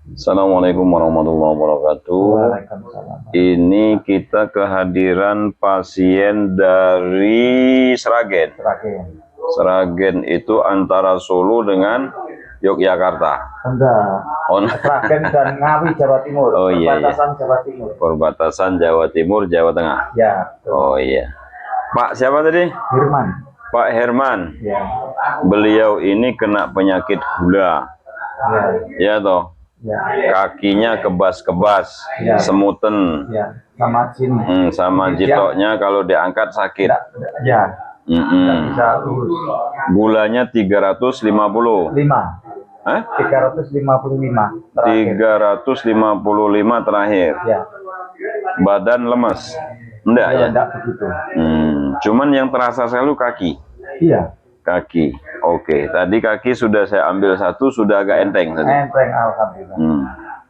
Assalamualaikum warahmatullahi wabarakatuh. Waalaikumsalam. Ini kita kehadiran pasien dari Sragen. Sragen itu antara Solo dengan Yogyakarta. Enggak. Oh, Sragen dan Ngawi, Jawa Timur. Oh, iya, Perbatasan Jawa Timur. Perbatasan Jawa Timur, Jawa Tengah. Ya. Betul. Oh iya. Pak siapa tadi? Herman. Pak Herman. Ya. Beliau ini kena penyakit gula. Ya. Ya toh. Ya. Kakinya kebas-kebas, Ya. semuten. Ya. Sama sini. Sama jitoknya kalau diangkat sakit. Ya. Nggak bisa lurus. Gulanya 350. 5. Hah? 355 terakhir. 355 terakhir. Ya. Badan lemes. Enggak ya? Enggak begitu. Cuman yang terasa selalu kaki. Iya. Kaki. Oke, tadi kaki sudah saya ambil satu, sudah agak enteng tadi. Enteng, alhamdulillah.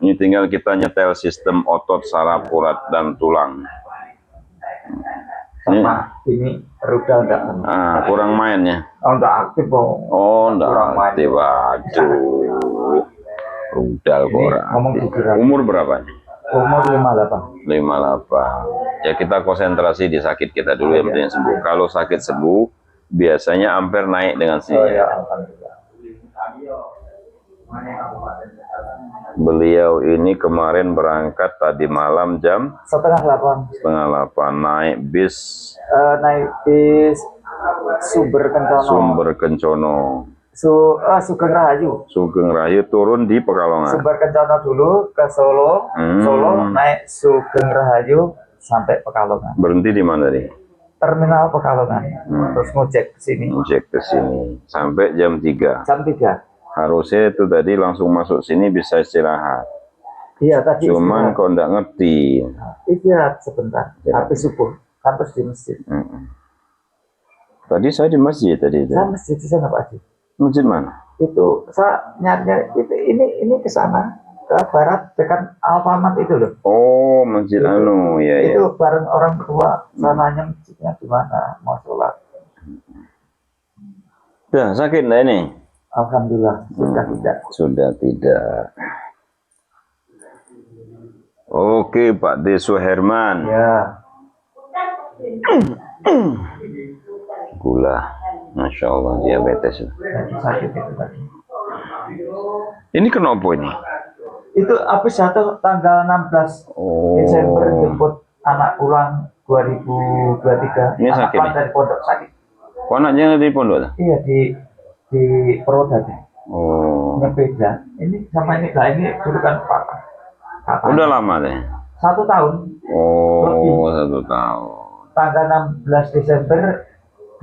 Ini tinggal kita nyetel sistem otot, saraf, urat, dan tulang. Sama ini rudal enggak. Kurang main ya. Oh, enggak aktif, Bang. Oh, enggak aktif. Waduh. Rudal kurang. Umur berapa nih? Umur 58. 58. Ya kita konsentrasi di sakit kita dulu yang penting sembuh. Kalau sakit sembuh, biasanya ampere naik dengan sendirinya. Oh, ya, alhamdulillah. Beliau ini kemarin berangkat tadi malam jam setengah 8 naik bis Sumber Kencono Sugeng Rahayu. Sugeng Rahayu turun di Pekalongan. Sumber Kencono dulu ke Solo, Solo naik Sugeng Rahayu sampai Pekalongan. Berhenti di mana nih? Terminal Pekalongan. Terus ngojek ke sini. Ngojek ke sini sampai jam 3. Jam 3. Harusnya itu tadi langsung masuk sini bisa istirahat. Iya tadi. Cuman kok enggak ngerti. Istirahat sebentar. Habis subuh kan terus di masjid. Tadi saya di masjid tadi. Saya masjid di sana Pak Haji. Masjid mana? Itu saya nyari itu ini ke sana ke barat dekat Alfamart itu loh. Oh masjid itu, ya. Itu bareng orang tua. Saya nanya masjidnya di mana mau sholat. Sudah sakit enggak ini? Alhamdulillah sudah tidak. Sudah tidak. Oke Pak Deso Herman. Ya. Gula, Masya Allah diabetes. Sakit itu tadi. Ini kenapa ini? Itu habis satu tanggal 16 Desember jemput anak pulang 2023. Ini sakit nih? Dari pondok sakit. Kok anaknya di pondok? Iya di Purwodadi. Beda. Ini sama ini lah ini dulu kan patah. Udah lama deh. 1 tahun. Oh, lebih. 1 tahun. Tanggal 16 Desember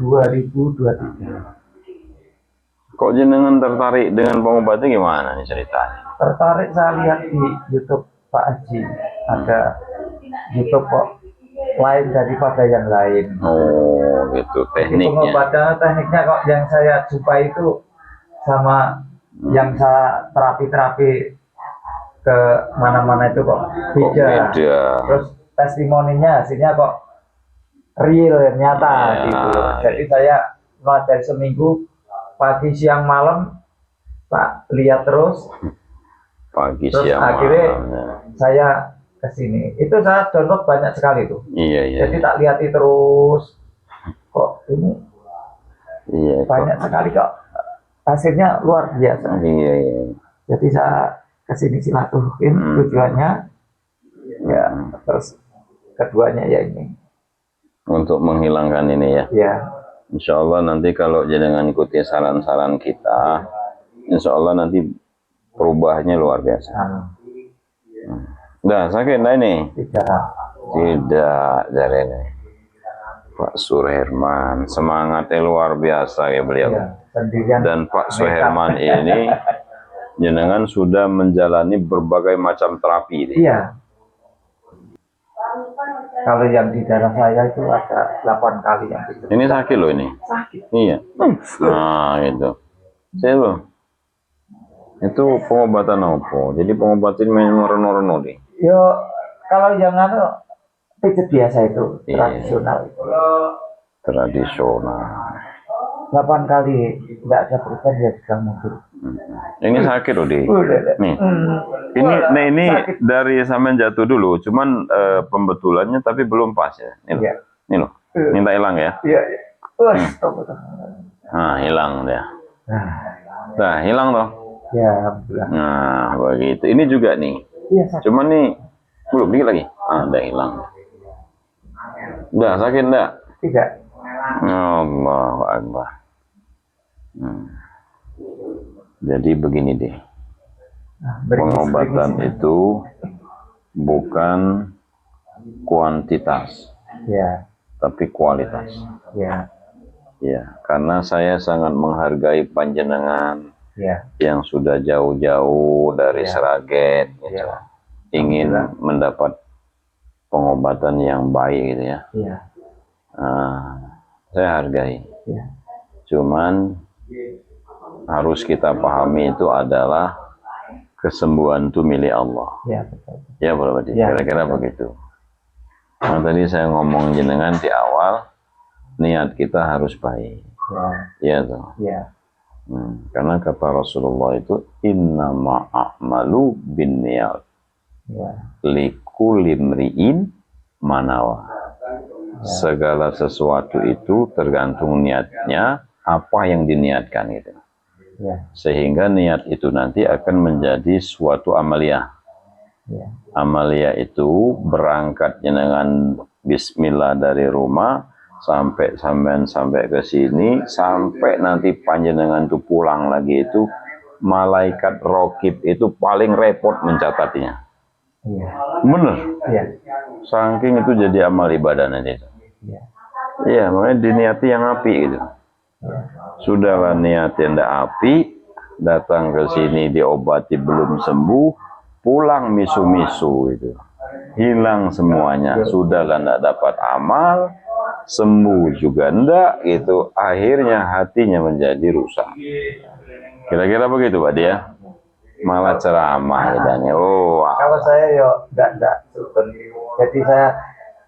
2023. Kok jenengan tertarik dengan pengobatnya gimana nih ceritanya? Tertarik saya lihat di YouTube Pak Haji. Ada YouTube kok lain daripada yang lain. Oh, gitu tekniknya. Pengobatan tekniknya kok yang saya jumpai itu sama yang saya terapi-terapi ke mana-mana itu kok beda. Terus testimoninya hasilnya kok real, nyata gitu. Jadi saya dari seminggu pagi siang malam tak lihat terus. Pagi terus siang akhirnya malamnya. Saya kesini. Itu saya download banyak sekali tuh. Iya. Jadi tak lihat terus. Kok ini banyak sekali kok. Hasilnya luar biasa. Iya. Jadi saya kesini silaturahim tujuannya. Ya, terus keduanya ya ini. Untuk menghilangkan ini ya. Ya. Insya Allah nanti kalau jenengan ikuti saran-saran kita, Insya Allah nanti perubahannya luar biasa. Dah sakit enggak ini? Tidak, dari ini. Pak Suherman, semangatnya luar biasa ya beliau. Dan Pak Suherman ini jenengan sudah menjalani berbagai macam terapi. Iya. Kalau yang di dalam saya itu ada 8 kali yang itu. Ini sakit loh ini. Sakit. Iya. Nah itu. Saya loh. Itu pengobatan apa? Jadi pengobatan memang reno-reno nih. Yo, kalau yang pijet biasa itu tradisional. Tradisional. 8 kali nggak ada perubahan ya sudah mundur. Ini sakit loh, Di. Nih. Ini sakit. dari sampean jatuh dulu, cuman pembetulannya tapi belum pas ya. Ini loh. Iya. Ini loh. Minta hilang ya. Iya, iya. Nah, hilang dia. Nah, Nah, hilang toh. ya alhamdulillah. Nah, begitu. Ini juga nih. Iya, sakit. Cuman nih belum dikit lagi. Ah, udah hilang. Udah sakit enggak? Tidak. Allahu Akbar. Jadi begini deh. Nah, Pengobatan itu bukan kuantitas, ya, tapi kualitas. ya, Ya, karena saya sangat menghargai panjenengan ya, yang sudah jauh-jauh dari Ya. Sragen, gitu. Ya. Ingin Alhamdulillah. mendapat pengobatan yang baik, gitu ya. ya, Saya hargai. ya, Cuman harus kita pahami itu adalah kesembuhan itu milik Allah. ya, betul. Ya, Bapak. Ya, Kira-kira betul. begitu. Nah, tadi saya ngomong jenengan di awal, niat kita harus baik. Ya, Ya, tuh. ya, Karena kata Rasulullah itu innama a'malu binniyat ya, likulli imri'in manawa. Segala sesuatu itu tergantung niatnya, apa yang diniatkan gitu. ya, Sehingga niat itu nanti akan menjadi suatu amalia. ya, Amalia itu berangkat dengan bismillah dari rumah sampai ke sini, sampai nanti panjenengan itu pulang lagi itu malaikat rokib itu paling repot mencatatnya. iya, Bener. iya, Saking itu jadi amal ibadah nanti. iya, Iya, makanya diniati yang api gitu. Sudahlah niat yang tidak api, datang ke sini diobati belum sembuh, pulang misu-misu itu. Hilang semuanya. Sudahlah tidak dapat amal, sembuh juga enggak gitu. Akhirnya hatinya menjadi rusak. Kira-kira begitu, Pak dia. Malah ceramah katanya. Oh, Kalau saya yo enggak sultan. Jadi saya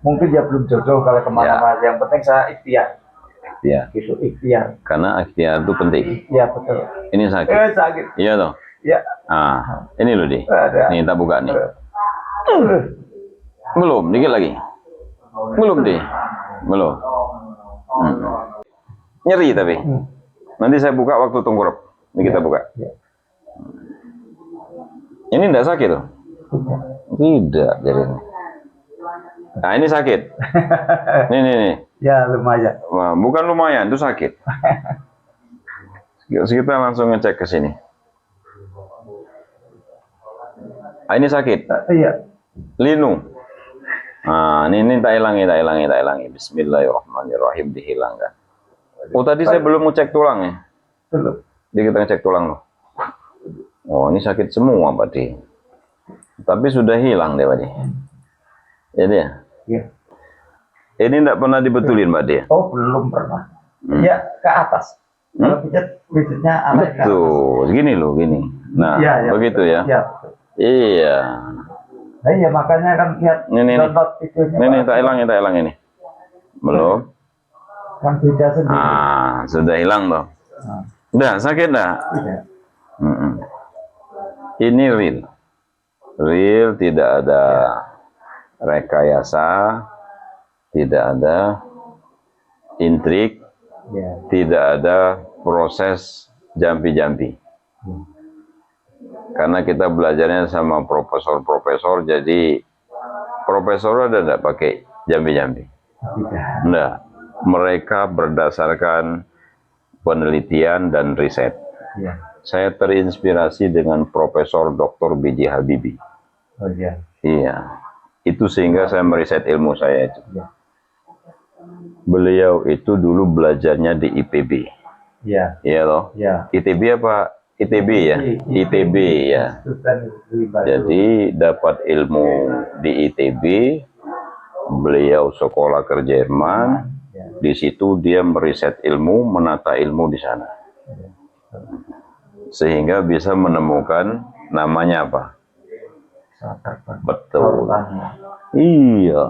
mungkin dia belum jodoh kalau kemana-mana. Yang penting saya ikhtiar. ya. Gitu, ikhtiar. Karena ikhtiar itu penting. Iya, betul. Ini sakit. Sakit. Iya toh. Ya. Ah, ini loh, Di. Ada. Nih, kita buka nih. Belum, dikit lagi. Belum, Di. Belum. Nyeri tapi. Nanti saya buka waktu tengkurap. Ini kita buka. Ya. Ini enggak sakit loh. Tidak, jadi ini. Nah, ini sakit. Nih. Ya, lumayan. Wah, bukan lumayan, itu sakit. Kita langsung ngecek ke sini. Ah, ini sakit. Iya. Linu. Nah, ini tak hilangi. Bismillahirrahmanirrahim, dihilangkan. Oh, tadi saya belum ngecek tulang ya. Belum. Jadi kita ngecek tulang loh. Oh, ini sakit semua, Pak Di. Tapi sudah hilang deh, Pak Di. Jadi ya? Iya. Ini enggak pernah dibetulin, Pak Di. Oh, belum pernah. Ya, ke atas. Kalau pijatnya arah ke atas. Tuh, gini loh, gini. Nah, Iya, begitu betul. ya. Iya, betul. Iya. Nah, iya, makanya kan lihat Ini. download videonya. Ini Pak. tak hilang ini. Belum. Kan beda sendiri. Ah, sudah hilang toh. Nah, Udah, sakit dah. iya. Ini real. Real, tidak ada rekayasa, tidak ada intrik, Iya. tidak ada proses jampi-jampi. Karena kita belajarnya sama profesor-profesor, jadi profesor ada enggak pakai jampi-jampi? Tidak. Enggak. Mereka berdasarkan penelitian dan riset. Iya. Saya terinspirasi dengan Profesor Dr. B.J. Habibie. Oh iya. Iya. Itu sehingga saya meriset ilmu saya itu. Iya. Beliau itu dulu belajarnya di IPB. Iya. Iya loh. Iya. ITB apa? ITB ya? ITB ya. Jadi dapat ilmu di ITB, beliau sekolah ke Jerman, di situ dia meriset ilmu, menata ilmu di sana. Sehingga bisa menemukan namanya apa? Betul. Iya.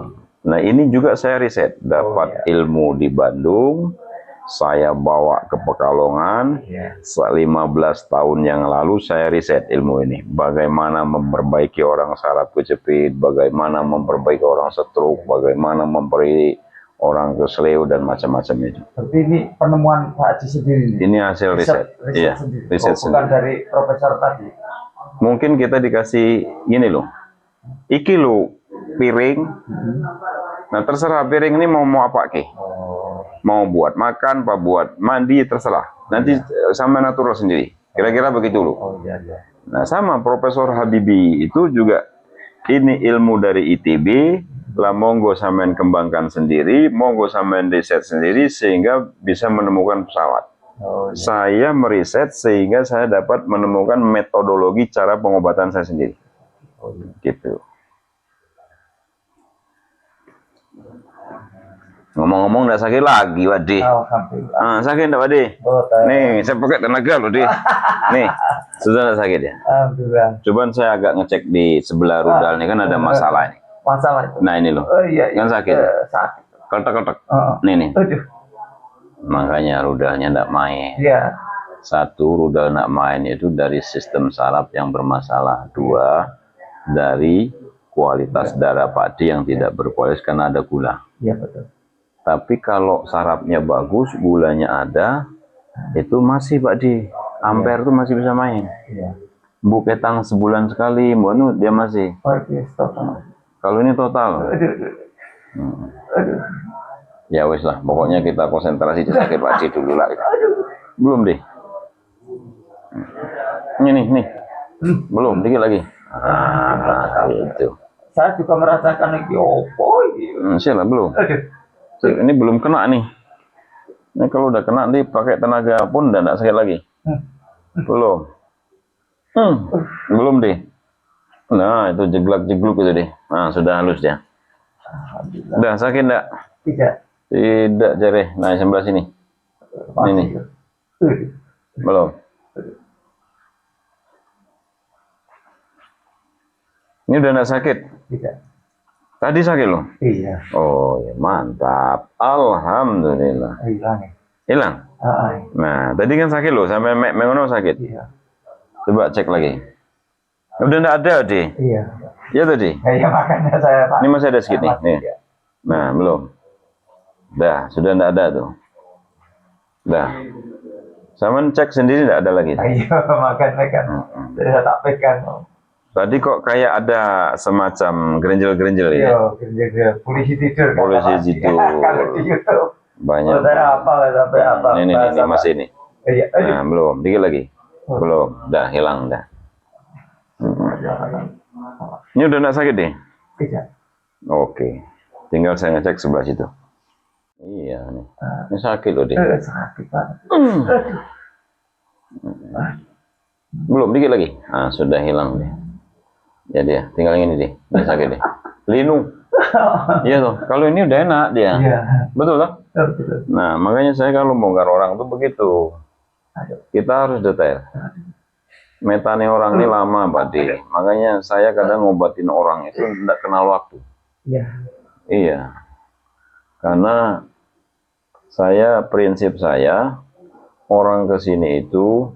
Nah, ini juga saya riset, dapat ilmu di Bandung, saya bawa ke Pekalongan. Iya. 15 tahun yang lalu saya riset ilmu ini. Bagaimana memperbaiki orang saraf kejepit, bagaimana memperbaiki orang stroke, bagaimana memperbaiki orang kesleo dan macam-macam itu. Berarti ini penemuan Pak Haji sendiri. Ini hasil riset. Iya, sendiri. riset Bukan sendiri. dari profesor tadi. Mungkin kita dikasih gini loh. Iki lo piring. Nah, terserah piring ini mau apa ke? Mau buat makan, apa buat mandi, terserah. Nanti sama natural sendiri. Kira-kira begitu loh. Oh iya, iya. Nah, sama Profesor Habibie itu juga ini ilmu dari ITB, lah monggo sampean kembangkan sendiri, monggo sampean riset sendiri sehingga bisa menemukan pesawat. Oh, iya. Saya meriset sehingga saya dapat menemukan metodologi cara pengobatan saya sendiri. Oh, iya. Gitu. Ngomong-ngomong nggak sakit lagi, Wadi. Alhamdulillah. Sakit nggak, Wadi? Oh, Nih, saya pakai tenaga loh, Di. Nih, sudah nggak sakit ya? Alhamdulillah. Cobaan saya agak ngecek di sebelah rudal nih, kan ada masalah ini. Masalah itu. Nah, ini loh. Oh iya, iya. Kan sakit. Sakit. Ketek-ketek. Nih. Aduh. Makanya rudalnya nggak main. Iya. Satu, rudal nggak main itu dari sistem saraf yang bermasalah. Dua, dari kualitas darah Pak D yang tidak berkualitas karena ada gula. Iya, betul. Tapi kalau sarafnya bagus, gulanya ada, itu masih Pak D. Ampere itu masih bisa main. Iya. Bu ketang sebulan sekali, Bu dia masih. Oh, iya, total. Kalau ini total. Aduh. Ya wes lah, pokoknya kita konsentrasi di sakit Pak D dulu lah. Belum deh. Nih. Belum, dikit lagi. Gitu. Saya juga merasakan lagi Siapa belum? Aduh. Ini belum kena nih. Ini kalau udah kena nih pakai tenaga pun udah nggak sakit lagi. Belum. Belum deh. Nah, itu jeglak-jegluk itu deh. Nah, sudah halus dia. Udah sakit enggak? Tidak. Tidak, Jare. Nah, sebelah sini. Ini. Belum. Ini udah enggak sakit? Tidak. Tadi sakit loh? Iya. Oh, ya mantap. Alhamdulillah. Hilang? Nah, tadi kan sakit loh. Sampai mengono sakit? Iya. Coba cek lagi. Udah enggak ada, Di? Iya. Iya tadi? Iya, makanya saya Pak. Ini masih ada sedikit nih. Nih. Nah, belum. Dah, sudah enggak ada tuh. Dah. Sama cek sendiri enggak ada lagi. Iya, makanya kan. Saya tak pegang. Tadi kok kayak ada semacam gerenjel-gerenjel ya? Iya, gerenjel. Polisi tidur. Polisi tidur. Kalau di YouTube. Banyak. Saya hafal sampai apa. Ini masih ini. Iya. Nah, belum. Dikit lagi. Belum. Dah, hilang dah. Ini udah enggak sakit deh? Tidak. Oke. Tinggal saya ngecek sebelah situ. Iya nih. Ini sakit loh deh. Sakit banget. Belum, dikit lagi. Nah, sudah hilang deh. Jadi ya, tinggal yang ini deh. Nggak sakit deh. Linu. Iya tuh. Kalau ini udah enak dia. Iya. Betul toh? Betul. Nah, makanya saya kalau bongkar orang tuh begitu. Kita harus detail. Metane orang ini lama, Pak D. Makanya saya kadang ngobatin orang itu tidak kenal waktu. Iya. Iya. Karena prinsip saya, orang ke sini itu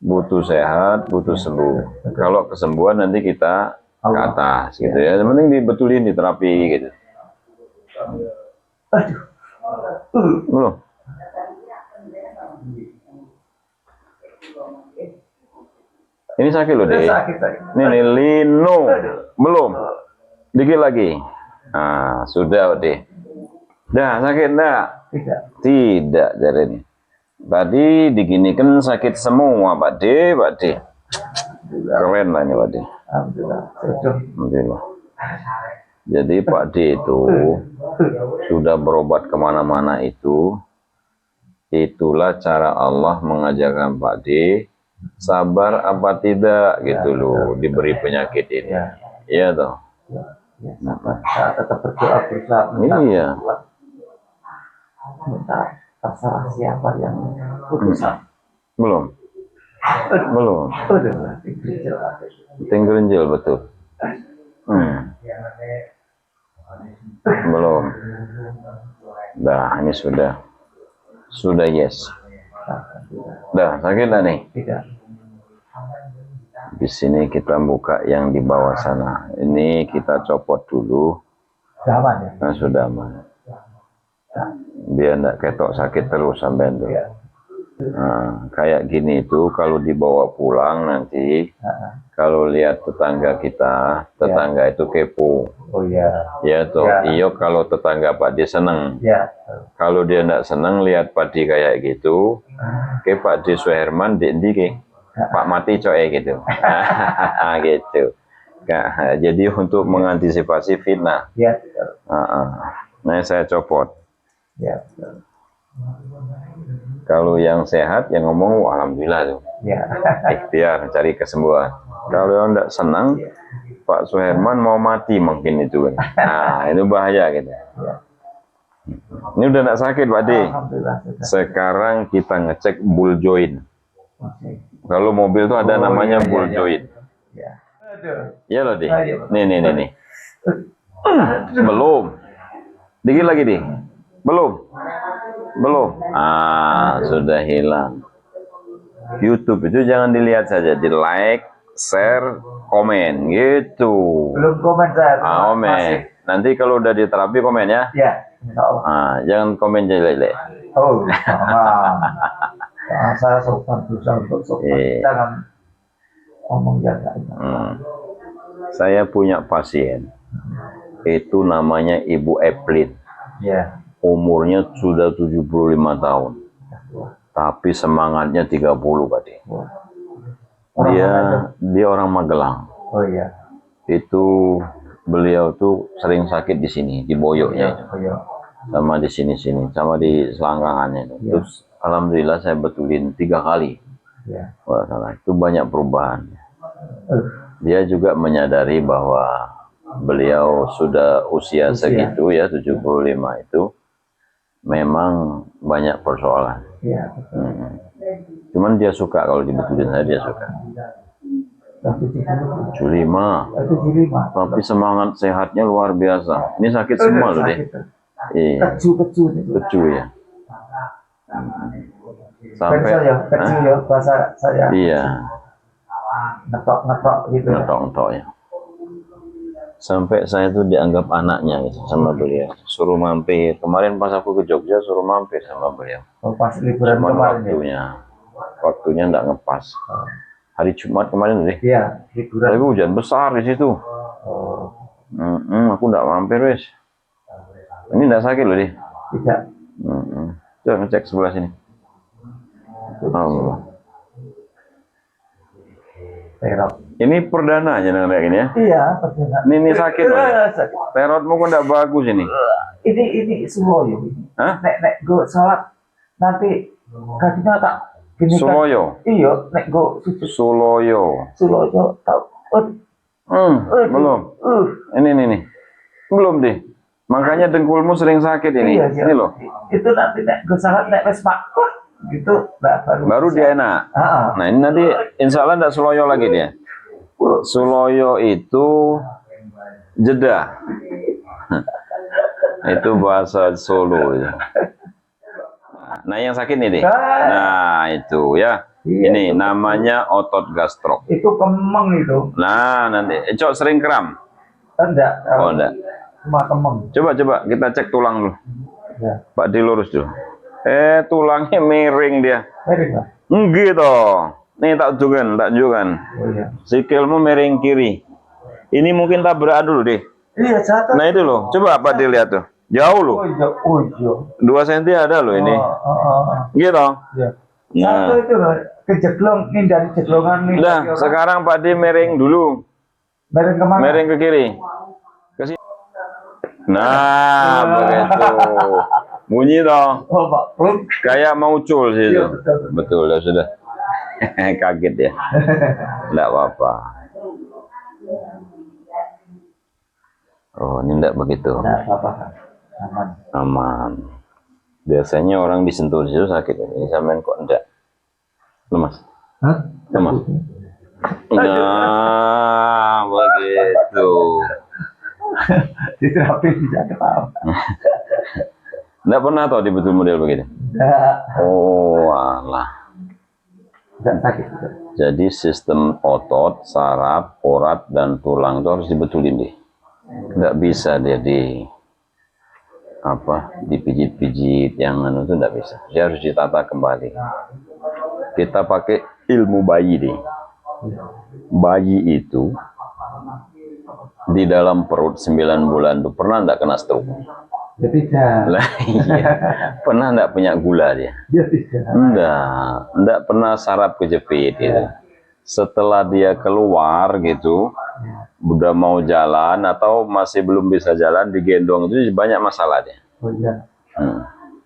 butuh sehat, butuh sembuh. Kalau kesembuhan nanti kita ke atas, gitu ya. Yang penting dibetulin, diterapi, gitu. Belum. Ini sakit loh, deh. Ini lino. Belum. Dikit lagi. Nah, sudah, deh. Dah, sakit enggak? Tidak, jadi ini. Tadi diginikan sakit semua, Pak D. Keren lah ini, Pak D. Alhamdulillah. Jadi Pak D itu sudah berobat kemana-mana itu. Itulah cara Allah mengajarkan Pak D sabar apa tidak gitu loh diberi penyakit ini. Iya toh. Tetap berdoa berusaha. Iya. Terserah siapa yang putusan. Belum. Tinggal betul. Belum. Dah, ini sudah. Sudah yes. Dah, sakit dah nih? Tidak. Di sini kita buka yang di bawah sana. Ini kita copot dulu. Sudah aman ya? Nah, sudah aman. Biar enggak ketok sakit terus sampai itu. Iya. Nah, kayak gini itu kalau dibawa pulang nanti, kalau lihat tetangga kita, tetangga itu kepo. Oh iya. Ya toh, Ya. iyo kalau tetangga Pak D seneng. Ya. Kalau dia enggak seneng lihat Pak D kayak gitu, ke Pak D Suherman di Pak mati coy gitu. Gitu. Nah, jadi untuk mengantisipasi fitnah. Ya. Nah, saya copot. Ya. Kalau yang sehat yang ngomong alhamdulillah tuh. Ya. Ikhtiar cari kesembuhan. Kalau yang enggak senang, Pak Suherman mau mati mungkin itu kan. Nah, itu bahaya gitu. Ya. Ini udah enggak sakit Pak D. Alhamdulillah. Sudah. Sekarang kita ngecek bull joint. Oke. Kalau mobil tuh ada namanya iya, bull iya. joint. Ya. Aduh. Iya loh, Di. Iya. Nih. Belum. Dikit lagi, Di. Belum. Sudah hilang. YouTube itu jangan dilihat saja, di like, share, komen gitu. Belum komen saya. Komen. Masih. Nanti kalau udah diterapi komen ya. Ya. Insya Allah. Jangan komen jelek-jelek. Oh, sama. Saya sopan berusaha untuk sopan. Iya. Jangan ngomong jaga. Saya punya pasien. Itu namanya Ibu Eplin. Ya. Umurnya sudah 75 tahun. Tapi semangatnya 30, Pak D. Dia orang Magelang. Oh iya. Itu beliau tuh sering sakit di sini, di boyoknya. Oh iya. Sama di sini, sama di selangkangannya. Ya. Terus alhamdulillah saya betulin 3 kali. Ya. Wah, salah. Itu banyak perubahan. Dia juga menyadari bahwa beliau sudah usia segitu ya, 75 itu memang banyak persoalan. Iya. Cuman dia suka kalau dibetulin, dia suka. 75. Tapi semangat sehatnya luar biasa. Ini sakit semua loh deh. Iya. Kecu ya. Sampai kecil ya bahasa saya. Iya. Ngetok gitu. Ngetok ya. Sampai saya tuh dianggap anaknya gitu sama beliau. Suruh mampir. Kemarin pas aku ke Jogja suruh mampir sama beliau. Oh, pas liburan Cuman kemarin waktunya enggak ngepas. Hari Jumat kemarin deh. Iya, liburan. Tapi hujan besar di situ. Oh. Aku enggak mampir wes. Ini enggak sakit loh deh. Tidak. Coba ngecek sebelah sini. Allah. Terot. Ini perdana aja kayak gini ya. Iya, perdana. Ini sakit loh. Terotmu kok enggak bagus ini. Ini Suloyo. Hah? Nek gue salat nanti kakinya tak gini kan. Suloyo. Iya, nek gue Suloyo. tahu. Belum. Ini. Belum deh. Makanya dengkulmu sering sakit ini. Iya. Ini loh. Itu nanti nek gue salat nek wis makruh gitu baru dia enak. Nah, ini nanti insya Allah enggak Suloyo lagi dia. Suloyo itu jeda. Itu bahasa Solo ya. Nah, yang sakit nih deh. Nah, itu ya. Ini namanya otot gastrok. Itu kemeng itu. Nah, nanti Cok sering kram? Enggak. Oh, enggak. Cuma kemeng. Coba kita cek tulang dulu. Ya. Pak dilurus dulu. Tulangnya miring dia. Miring lah. Enggak toh. Nih tak tunjukkan. Oh iya. Sikilmu miring kiri. Ini mungkin tabrakan dulu deh. Iya, jatuh. Nah itu loh. Coba Pak dilihat tuh. Jauh loh. Oh iya. 2 cm ada loh ini. Gitu. Iya. Nah. Satu itu kejeglong, ini dari jeglongan nih. Udah, sekarang Pak D miring dulu. Miring kemana? Miring ke kiri. Ke sini. Nah, begitu. Bunyi toh. Oh, Pak. Kayak mau cul sih itu. Iya, betul. Betul, ya sudah. Kaget ya. Enggak apa-apa. Oh, ini enggak begitu. Enggak apa-apa. Aman. Aman. Biasanya orang disentuh di situ sakit. Ini sampean kok enggak? Lemas. Hah? Lemas. Nah, begitu. Di terapi bisa ketawa. Enggak pernah tahu di betul model begitu. Oh, alah. Enggak sakit. Jadi sistem otot, saraf, urat, dan tulang itu harus dibetulin deh. Nggak bisa dia dipijit-pijit yang anu itu nggak bisa. Dia harus ditata kembali. Kita pakai ilmu bayi deh. Bayi itu di dalam perut 9 bulan tuh pernah nggak kena stroke? Ya tidak. Lah iya. Pernah nggak punya gula dia? Ya tidak. Enggak pernah saraf kejepit gitu. Setelah dia keluar gitu, udah mau jalan atau masih belum bisa jalan, digendong itu banyak masalah dia. Oh iya.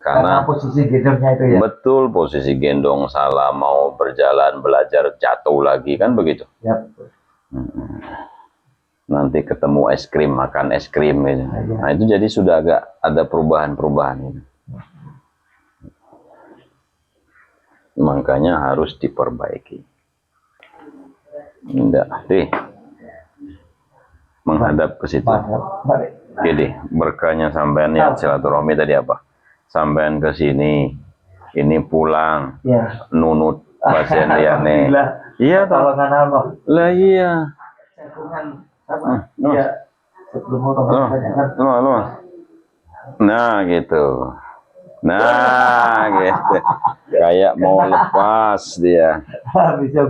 Karena posisi gendongnya itu ya. Betul, posisi gendong salah, mau berjalan, belajar jatuh lagi kan begitu. Ya. Nanti ketemu es krim, makan es krim gitu. Nah itu jadi sudah agak ada perubahan-perubahan gitu. Makanya harus diperbaiki. Enggak, deh. Menghadap ke situ. Jadi berkahnya sampean ya silaturahmi tadi apa? Sampean ke sini, ini pulang, Ya. nunut pasien lihat nih. Iya toh. Lah iya. Iya. Nah gitu. Nah gitu. Kayak mau lepas dia. Bisa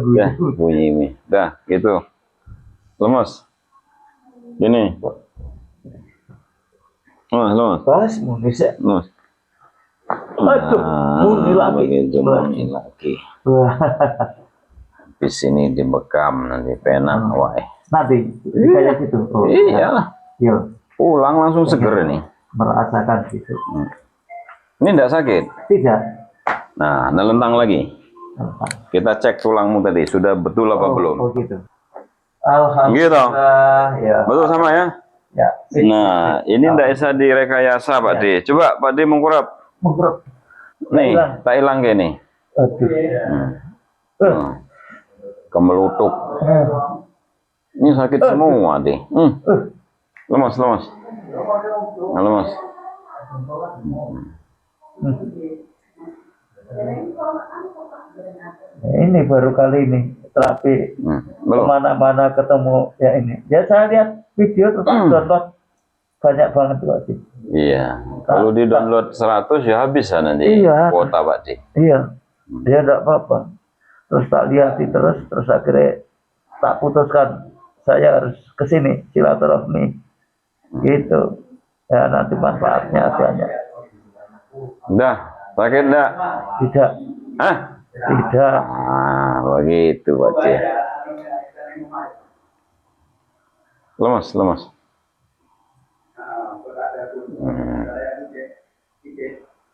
bunyi ini. Dah gitu. Lemas. Gini. Lemas. Pas mau bisa. Lemas. Aduh, muni lagi. Begitu muni lagi. Di sini dibekam nanti penak wae. Nanti kayak gitu. Oh, Iya. Iya. Pulang langsung seger ini. Merasakan gitu. Ini enggak sakit? Tidak. Nah, nelentang lagi. Kita cek tulangmu tadi sudah betul apa belum? Oh gitu. Alhamdulillah. Ya. Betul sama ya? Ya. Nah, ini enggak bisa direkayasa, Pak D. Coba Pak D mengkurap. Mengkurap. Nih, tak hilang gini. Kemelutuk. Ini sakit semua, D. Lemas. Nah, lemas. Ini baru kali ini terapi. Belum. Kemana-mana ketemu ya ini. Ya saya lihat video terus download banyak banget Pak D. Iya. Kalau di download 100 ya habis nanti kuota Pak D. Iya. Dia enggak apa-apa. Terus tak lihat terus akhirnya tak putuskan saya harus ke sini silaturahmi. Gitu. Ya nanti manfaatnya banyak. Udah, sakit enggak? Tidak. Hah? Tidak. Ah, begitu Pak D. Lemas.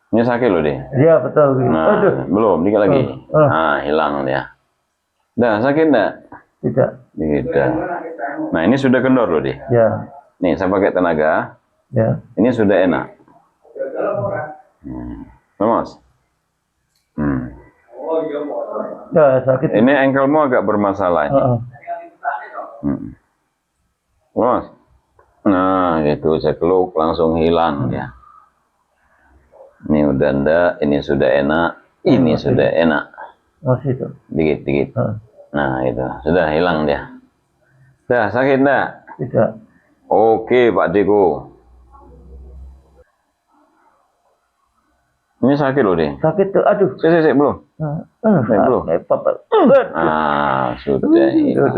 Ini sakit loh deh. Iya betul. Nah, belum, dikit lagi. Nah, hilang dia. Dah, sakit enggak? Tidak. Tidak. Nah, ini sudah kendor loh deh. Ya. Nih, saya pakai tenaga. Ya. Ini sudah enak. Lemas. Ya, sakit. Ini engkelmu agak bermasalah. Lemas. Nah, gitu, saya keluk langsung hilang ya. Ini udah enggak, ini sudah enak, ini sudah enak. Masih itu. Dikit. Nah, itu sudah hilang dia. Dah, sakit enggak? Tidak. Oke, Pak Deko. Ini sakit loh, deh. Sakit tuh, aduh. Sik, belum. Belum. Ah, sudah hilang.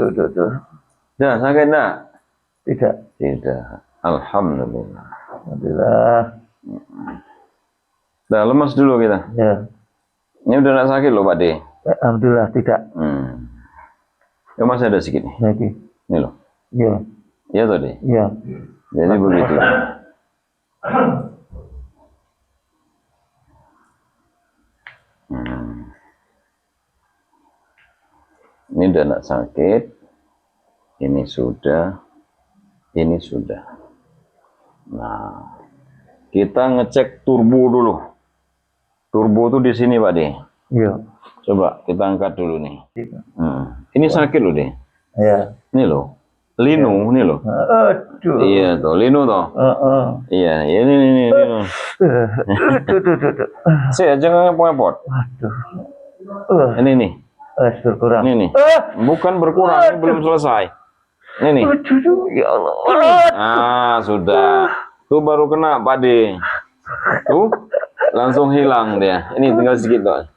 Dah, sakit enggak? Tidak. Alhamdulillah. Dah, lemas dulu kita. Ya. Ini udah enggak sakit loh, Pak D. Alhamdulillah tidak. Ya, masih ada sedikit nih. Lagi. Ini loh. Iya. Iya tadi. Iya. Jadi begitu. Ini udah enggak sakit. Ini sudah. Nah, kita ngecek turbo dulu. Turbo itu di sini, Pak D. Iya. Coba kita angkat dulu nih. Ini sakit loh, deh. Iya. Ini loh. linu nih loh. Aduh. Iya tuh, linu toh. Iya, ini linu. Saya jangan ngepot. Waduh. Ini nih. Berkurang. Ini nih. Bukan berkurang, ini belum selesai. Ini nih. Ya Allah. Ah, sudah. Tuh baru kena Pak De. Tuh, langsung hilang dia. Ini tinggal sedikit doang.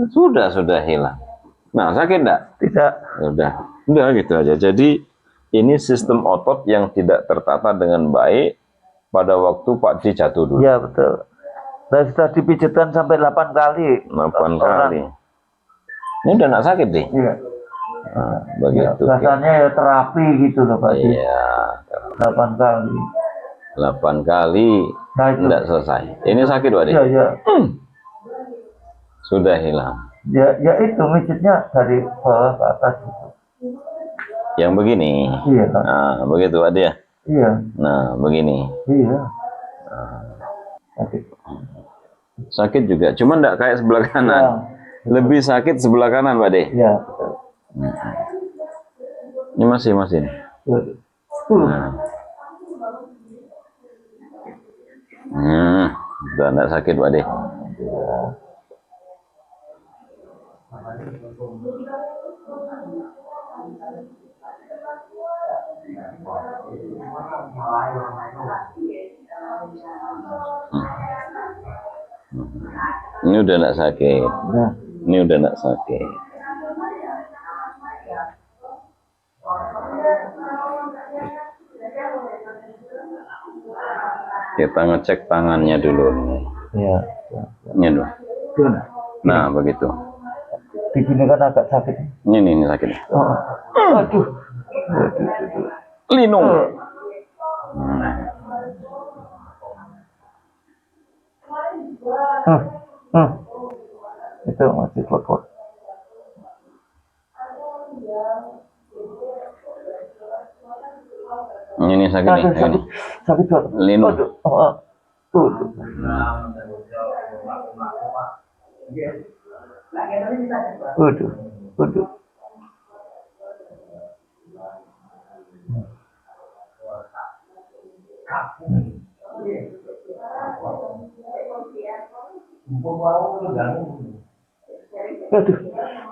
Sudah hilang. Nah, sakit enggak? Tidak. Udah gitu aja. Jadi ini sistem otot yang tidak tertata dengan baik pada waktu Pak D jatuh dulu. Iya, betul. Dan sudah dipijitkan sampai 8 kali. 8 kali. Ini udah nggak sakit deh. Iya. Nah, begitu. Ya, rasanya ya terapi gitu loh Pak D. Iya. 8 kali. 8 kali Nah, itu. enggak selesai. Ini sakit Pak D? Iya. Sudah hilang. Ya itu mijitnya dari bawah ke atas gitu. Yang begini. Iya Pak. Nah, begitu Pak D ya? Iya. Nah, begini. Iya. Sakit. Sakit juga, cuma enggak kayak sebelah kanan. Ya. Lebih sakit sebelah kanan Pak D. Iya, betul. Ini masih nih. Udah enggak sakit Pak D. Ini udah enggak sakit. Ini udah enggak sakit. Kita ngecek tangannya dulu nih. Iya. Ini dulu. Nah, begitu. Di sini kan agak sakit. Ini sakit. Aduh. Linu. Itu masih kuat. Ini sakit nih. Ini. Sakit banget. Linu. Waduh.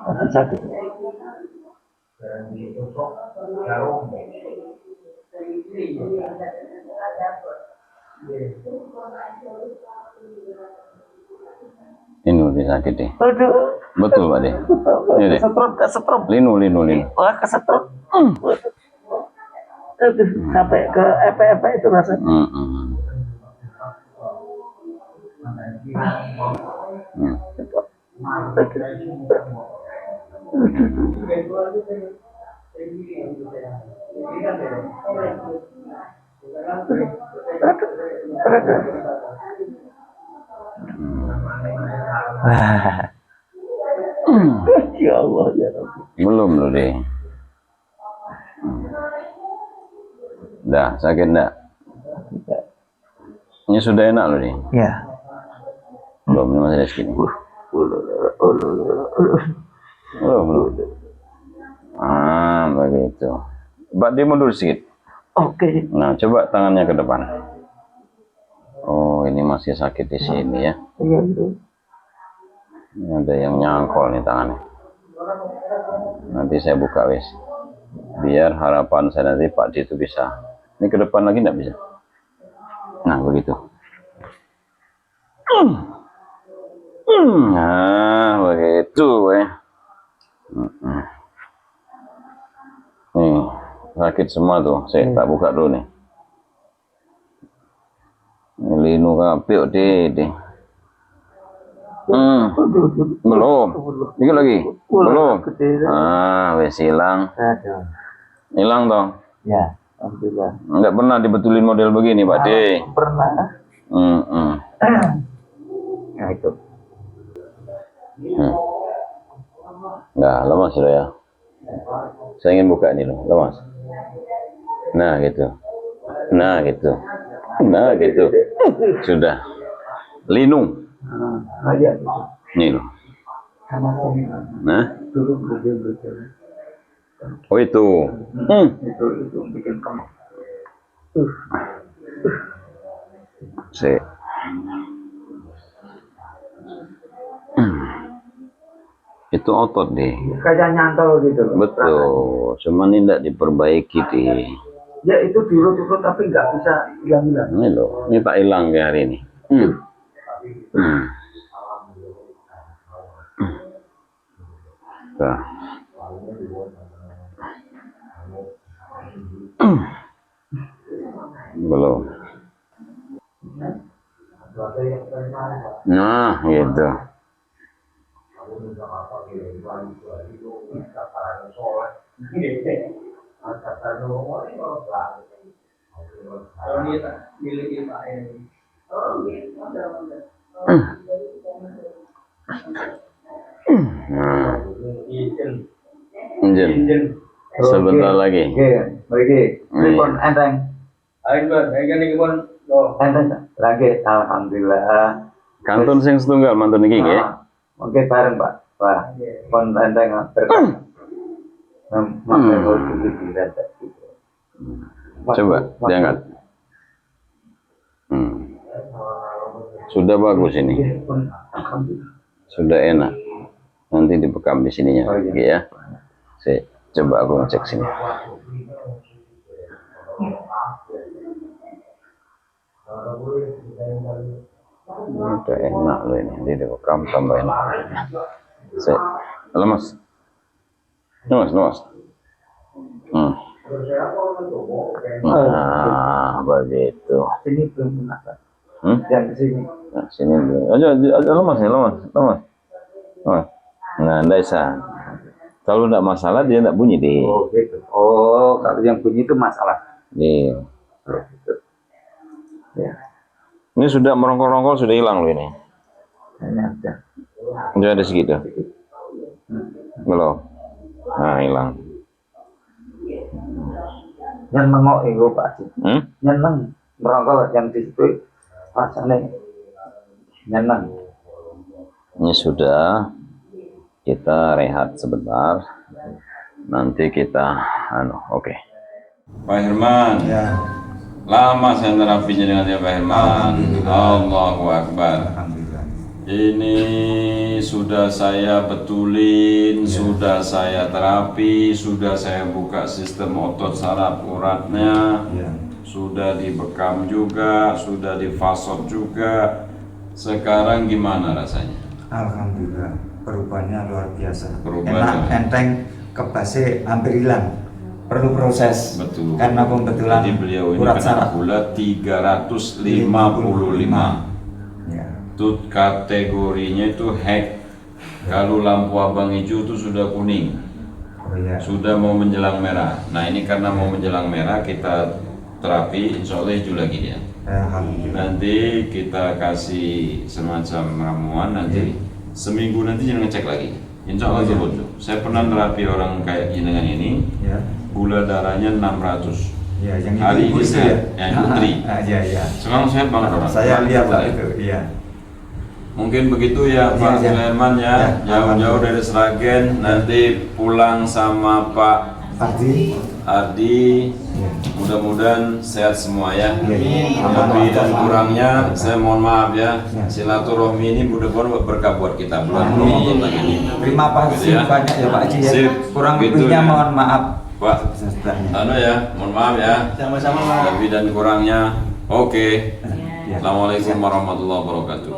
Masih sakit. Ini udah sakit deh. Aduh. Betul Pak De. Ini deh. Kesetrum. Linu. Wah, kesetrum. Aduh, sampai ke epe-epe itu rasanya. Ya Allah ya Rabbi. Belum loh deh. Dah sakit enggak? Ini sudah enak loh deh. Ya. Belum, ini masih segini. Belum. Begitu. Pak D mundur sedikit. Oke. Nah, coba tangannya ke depan. Oh, ini masih sakit di sini ya. Iya. Ini ada yang nyangkol nih tangannya. Nanti saya buka wis. Biar harapan saya nanti Pak D itu bisa. Ini ke depan lagi enggak bisa. Nah, begitu. Nah, begitu Nih, sakit semua tuh. Saya tak buka dulu nih. Ini linu kapil deh. Belum. Dikit lagi. Belum. Wes hilang. Hilang dong. Ya, alhamdulillah. Enggak pernah dibetulin model begini, Pak D. Pernah. Nah, itu. Nah, lemas sudah ya. Saya ingin buka ini loh, lemas. Nah, gitu. Sudah. Linu. Ini loh. Nah. Oh itu. Itu bikin kamu. Sik. Itu otot deh. Kayak nyantol gitu. Betul. Cuman ini tidak diperbaiki deh. Ya itu diurut-urut tapi nggak bisa hilang-hilang. Ini loh. Ini tak hilang kayak hari ini. Nah. Belum. Nah, gitu. Izin. Sebentar lagi. Oke, lagi. Telepon enteng. Enteng lagi. Alhamdulillah. Kantun sing setunggal mantun iki nggih. Oke bareng Pak. Wah, pon enteng berkah. Coba diangkat. Sudah bagus ini. Sudah enak. Nanti dibekam di sininya, ya. Saya coba aku ngecek sini. Ini udah enak loh ini. Nanti dibekam tambah enak. Saya lemas. Lemas. Nah, begitu. Sini belum pernah. Yang sini. Nah, sini belum. Aja lemas. Nah, enggak bisa. Kalau enggak masalah dia enggak bunyi deh. Oh, gitu. Oh, kalau yang bunyi itu masalah. Iya. Oh, gitu. Ya. Ini sudah merongkol-rongkol sudah hilang loh ini. Ini ada. Udah ada segitu. Belum. Nah, hilang. Yang mengok itu Pak. Nyeneng merongkol yang di situ rasanya nyeneng. Ini sudah, kita rehat sebentar, nanti kita oke. Pak Herman, Ya. lama saya terapinya dengan Pak Herman. Allahu Akbar. Alhamdulillah. Ini sudah saya betulin, sudah saya terapi, sudah saya buka sistem otot saraf uratnya, sudah dibekam juga, sudah difasot juga. Sekarang gimana rasanya? Alhamdulillah, perubahannya luar biasa. Perubahan. Enak, enteng, kebasi hampir hilang. Perlu proses. Betul. Karena kebetulan Jadi beliau ini urat kena saraf gula 355. Ya. Itu kategorinya itu hack. Kalau lampu abang hijau itu sudah kuning. Oh iya. Sudah mau menjelang merah. Nah ini karena mau menjelang merah kita terapi, insya Allah hijau lagi dia. Alhamdulillah. Nanti kita kasih semacam ramuan, nanti seminggu nanti jangan ngecek lagi. Insya Allah betul. Saya pernah terapi orang kayak jenengan ini, gula darahnya 600. Ya, yang hari ibu ini itu sehat, yang putri. Iya. Sekarang sehat banget orang. Saya lihat Pak itu, iya. Mungkin begitu ya Pak Sulaiman ya, jauh-jauh dari Sragen, nanti pulang sama Pak Ardi, mudah-mudahan sehat semua ya. Lebih dan kurangnya saya mohon maaf ya. Silaturahmi ini mudah-mudahan berkah buat kita bulan Ramadan lagi ini. Terima kasih banyak ya Pak Haji ya. Kurang lebihnya mohon maaf. Pak, mohon maaf ya. Sama-sama Pak. Lebih dan kurangnya, oke. Assalamualaikum warahmatullahi wabarakatuh.